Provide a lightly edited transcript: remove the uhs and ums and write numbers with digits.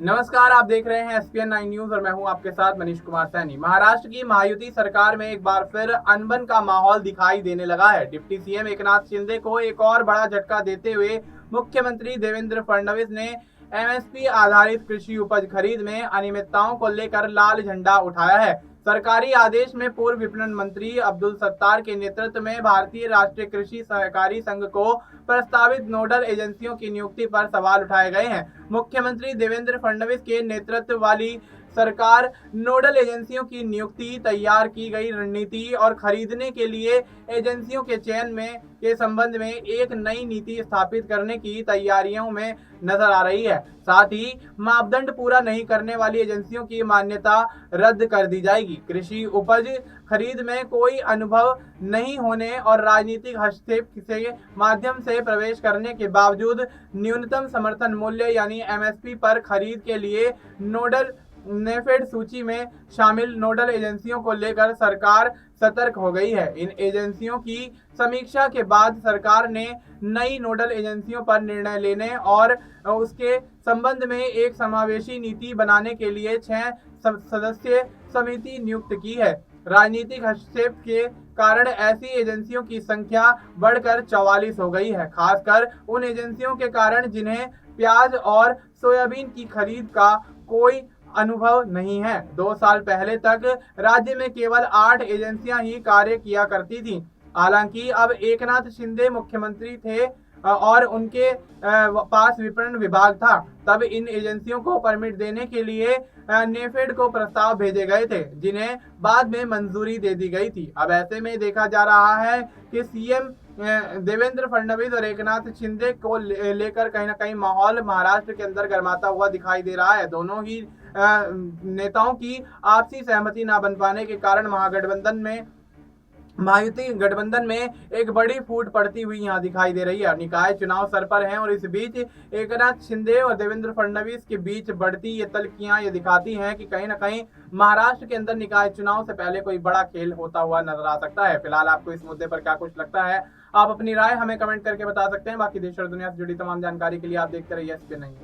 नमस्कार, आप देख रहे हैं एसपीएन 9 न्यूज और मैं हूं आपके साथ मनीष कुमार सैनी। महाराष्ट्र की महायुति सरकार में एक बार फिर अनबन का माहौल दिखाई देने लगा है। डिप्टी सीएम एकनाथ शिंदे को एक और बड़ा झटका देते हुए मुख्यमंत्री देवेंद्र फडणवीस ने एमएसपी आधारित कृषि उपज खरीद में अनियमितताओं को लेकर लाल झंडा उठाया है। सरकारी आदेश में पूर्व विपणन मंत्री अब्दुल सत्तार के नेतृत्व में भारतीय राष्ट्रीय कृषि सहकारी संघ को प्रस्तावित नोडल एजेंसियों की नियुक्ति पर सवाल उठाए गए हैं। मुख्यमंत्री देवेंद्र फडणवीस के नेतृत्व वाली सरकार नोडल एजेंसियों की नियुक्ति, तैयार की गई रणनीति और खरीदने के लिए एजेंसियों के चयन में के संबंध में एक नई नीति स्थापित करने की तैयारियों में नजर आ रही है। साथ ही मापदंड पूरा नहीं करने वाली एजेंसियों की मान्यता रद्द कर दी जाएगी। कृषि उपज खरीद में कोई अनुभव नहीं होने और राजनीतिक हस्तक्षेप के माध्यम से प्रवेश करने के बावजूद न्यूनतम समर्थन मूल्य यानी एमएसपी पर खरीद के लिए नोडल नेफेड सूची में शामिल नोडल एजेंसियों को लेकर सरकार सतर्क हो गई है। इन एजेंसियों की समीक्षा के बाद सरकार ने नई नोडल एजेंसियों पर निर्णय लेने और उसके संबंध में एक समावेशी नीति बनाने के लिए 6 सदस्यीय समिति नियुक्त की है। राजनीतिक हस्तक्षेप के कारण ऐसी एजेंसियों की संख्या बढ़कर 44 हो गई है, खासकर उन एजेंसियों के कारण जिन्हें प्याज और सोयाबीन की खरीद का कोई अनुभव नहीं है। 2 साल पहले तक राज्य में केवल 8 एजेंसियां ही कार्य किया करती थीं। हालांकि अब एकनाथ शिंदे मुख्यमंत्री थे और उनके पास विपणन विभाग था, तब इन एजेंसियों को परमिट देने के लिए नेफेड को प्रस्ताव भेजे गए थे, जिन्हें बाद में मंजूरी दे दी गई थी। अब ऐसे में देखा जा रहा है कि सीएम देवेंद्र फडणवीस और एकनाथ शिंदे को लेकर कहीं ना कहीं माहौल महाराष्ट्र के अंदर गर्माता हुआ दिखाई दे रहा है। दोनों ही नेताओं की आपसी सहमति ना बन पाने के कारण महायुति गठबंधन में एक बड़ी फूट पड़ती हुई यहाँ दिखाई दे रही है। निकाय चुनाव सर पर हैं और इस बीच एकनाथ शिंदे और देवेंद्र फडणवीस के बीच बढ़ती ये तल्खियां ये दिखाती हैं कि कहीं ना कहीं महाराष्ट्र के अंदर निकाय चुनाव से पहले कोई बड़ा खेल होता हुआ नजर आ सकता है। फिलहाल आपको इस मुद्दे पर क्या कुछ लगता है, आप अपनी राय हमें कमेंट करके बता सकते हैं। बाकी देश और दुनिया से जुड़ी तमाम जानकारी के लिए आप देखते रहिए एसपीएन 9।